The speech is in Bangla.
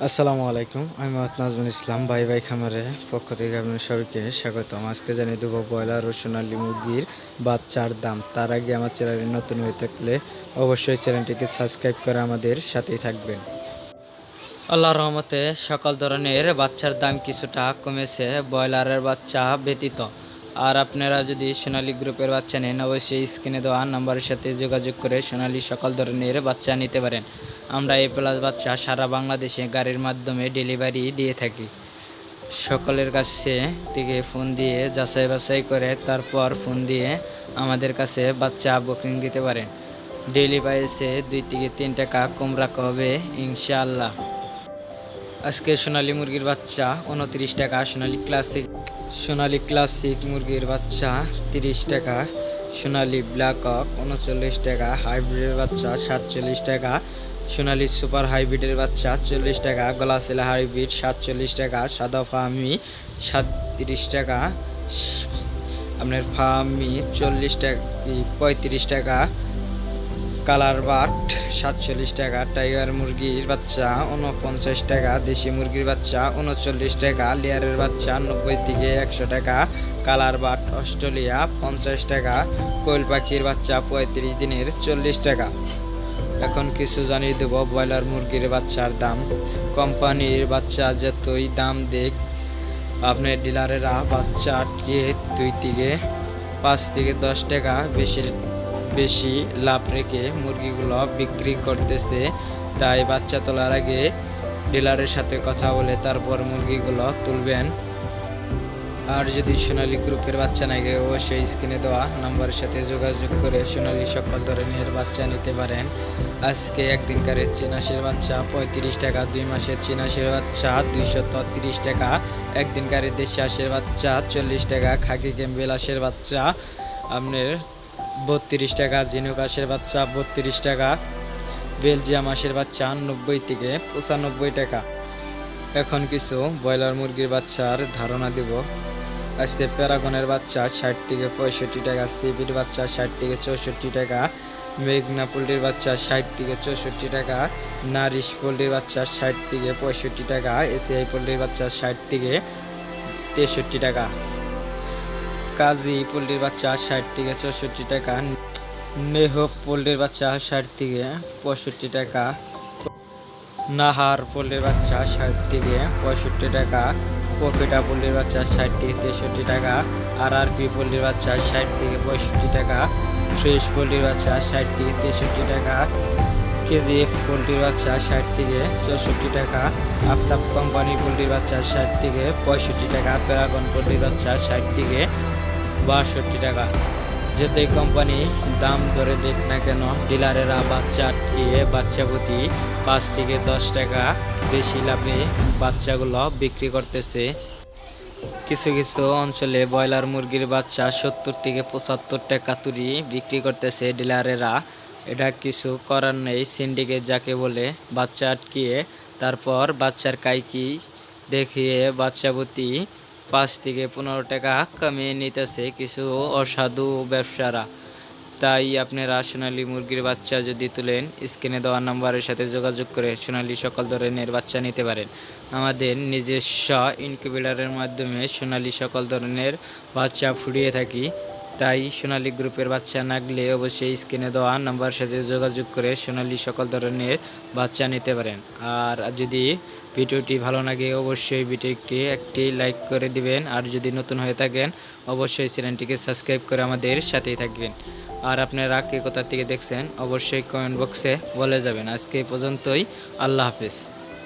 আসসালামু আলাইকুম, আমি মোহাম্মদ নাজমুল ইসলাম। ভাই ভাই খামারে পক্ষ থেকে আপনার সবাইকে স্বাগতম। আজকে জানিয়ে দেবো ব্রয়লার ও সোনালী মুরগির বাচ্চার দাম। তার আগে আমার চ্যানেলে নতুন হয়ে থাকলে অবশ্যই চ্যানেলটিকে সাবস্ক্রাইব করে আমাদের সাথেই থাকবেন। আল্লাহর রহমতে সকল ধরনের বাচ্চার দাম কিছুটা কমেছে, ব্রয়লারের বাচ্চা ব্যতীত। আর আপনারা যদি সোনালী গ্রুপের বাচ্চা নেন, অবশ্যই স্ক্রিনে দেওয়া নাম্বারের সাথে যোগাযোগ করে সোনালী সকল ধরনের বাচ্চা নিতে পারেন। আমরা এ প্লাস বাচ্চা সারা বাংলাদেশে গাড়ির মাধ্যমে ডেলিভারি দিয়ে থাকি। সকলের কাছে থেকে ফোন দিয়ে যাচাই বাছাই করে তারপর ফোন দিয়ে আমাদের কাছে বাচ্চা বুকিং দিতে পারেন। ডেলি প্রাইসে 2 থেকে 3 টাকা কম রাখা হবে ইনশাআল্লাহ। আজকে সোনালী মুরগির বাচ্চা 29 টাকা, সোনালী ক্লাসিক মুরগির বাচ্চা 30 টাকা, সোনালী ব্ল্যাক কক 39 টাকা, হাইব্রিডের বাচ্চা 47 টাকা, সোনালী সুপার হাইব্রিডের বাচ্চা 40 টাকা, গলাশিলা হাইব্রিড 47 টাকা, সাদা ফার্মি 37 টাকা, আপনার ফার্মি 40 টাকা 35 টাকা, কালার বাট 47 টাকা, টাইগার মুরগির বাচ্চা 49 টাকা, দেশি মুরগির বাচ্চা 39 টাকা, লেয়ারের বাচ্চা 90 থেকে 100 টাকা, কালার বাট অস্ট্রেলিয়া 50 টাকা, কোয়েল পাখির বাচ্চা 35 দিনের 40 টাকা। এখন কিছু জানিয়ে দেব ব্রয়লার মুরগির বাচ্চার দাম। কোম্পানির বাচ্চা যতই দাম দেখ, আপনার ডিলারেরা বাচ্চাকে 2 থেকে 5 থেকে 10 টাকা বেশি লাভ রেখে মুরগিগুলো বিক্রি করতেছে। তাই বাচ্চা তোলার আগে ডিলারের সাথে কথা বলে তারপর মুরগিগুলো তুলবেন। আর যদি সোনালী গ্রুপের বাচ্চা নাকি অবশ্যই স্ক্রিনে দেওয়া নাম্বারের সাথে যোগাযোগ করে সোনালী সকল ধরনের বাচ্চা নিতে পারেন। আজকে একদিনকারের চীনাশের বাচ্চা 35 টাকা, 2 মাসের চীনাশের বাচ্চা 230 টাকা, একদিনকারের দেশি হাঁসের বাচ্চা 40 টাকা, খাকি ক্যাম্বেল হাঁসের বাচ্চা আপনার 32 টাকা, ঝিনুক হাঁসের বাচ্চা 32 টাকা, বেলজিয়াম হাঁসের বাচ্চা 90 থেকে 95 টাকা। এখন কিছু ব্রয়লার মুরগির বাচ্চার ধারণা দেব। আজকে প্যারাগনের বাচ্চা 60 থেকে 65 টাকা, সিবির বাচ্চা 60 থেকে 64 টাকা, মেঘনা পোল্ট্রির বাচ্চা 60 থেকে 64 টাকা, নারিশ পোল্ট্রির বাচ্চা 60 থেকে 65 টাকা, এসিআই পোল্ট্রির বাচ্চা 60 থেকে 63 টাকা, কাজী পোল্ট্রির বাচ্চা 60 থেকে 64 টাকা, নেহক পোল্ট্রির বাচ্চা 60 থেকে 65 টাকা, নাহার পোল্ট্রির বাচ্চা 60 থেকে 65 টাকা, পপিটা পোল্ট্রির বাচ্চা 60 থেকে 63 টাকা, আরআরপি পোল্ট্রির বাচ্চা 60 থেকে 65 টাকা, ফ্রেশ পোল্ট্রির বাচ্চা 60 থেকে 63 টাকা, কেজিএফ পোল্ট্রির বাচ্চা 60 থেকে 64 টাকা, আফতাব কোম্পানি পোল্ট্রির বাচ্চা 60 থেকে 65 টাকা, প্যারাগন পোল্ট্রির বাচ্চা 60 থেকে 62 টাকা। যেটাই কোম্পানি দাম ধরে দেখ না কেন, ডিলারেরা বাচ্চা আটকিয়ে বাচ্চা প্রতি 5 থেকে 10 টাকা বেশি লাভে বাচ্চাগুলো বিক্রি করতেছে। কিছু কিছু অঞ্চলে ব্রয়লার মুরগির বাচ্চা 70 থেকে 75 টাকা তুরি বিক্রি করতেছে ডিলারেরা। এটা কিছু করার নেই, সিন্ডিকেট যাকে বলে। বাচ্চা আটকিয়ে তারপর বাচ্চার কাইকি দেখিয়ে বাচ্চা প্রতি 5 থেকে 15 টাকা কমিয়ে নিতেছে কিছু অসাধু ব্যবসারা। তাই আপনারা সোনালী মুরগির বাচ্চা যদি তুলেন, স্ক্রিনে দেওয়া নাম্বারের সাথে যোগাযোগ করে সোনালী সকল ধরনের বাচ্চা নিতে পারেন। আমাদের নিজস্ব ইনকিউবেটরের মাধ্যমে সোনালী সকল ধরনের বাচ্চা ফুটিয়ে থাকি। তাই সোনালী গ্রুপের বাচ্চা না গেলে অবশ্যই স্ক্রিনে দেওয়া নাম্বারের সাথে যোগাযোগ করে সোনালী সকল ধরনের বাচ্চা নিতে পারেন। আর যদি ভিডিওটি ভালো লাগে অবশ্যই ভিডিওটি একটি লাইক করে দিবেন। আর যদি নতুন হয়ে থাকেন অবশ্যই চ্যানেলটিকে সাবস্ক্রাইব করে আমাদের সাথেই থাকবেন। আর আপনারা কে কোথা থেকে দেখছেন অবশ্যই কমেন্ট বক্সে বলে যাবেন। আজকে এই পর্যন্তই, আল্লাহ হাফেজ।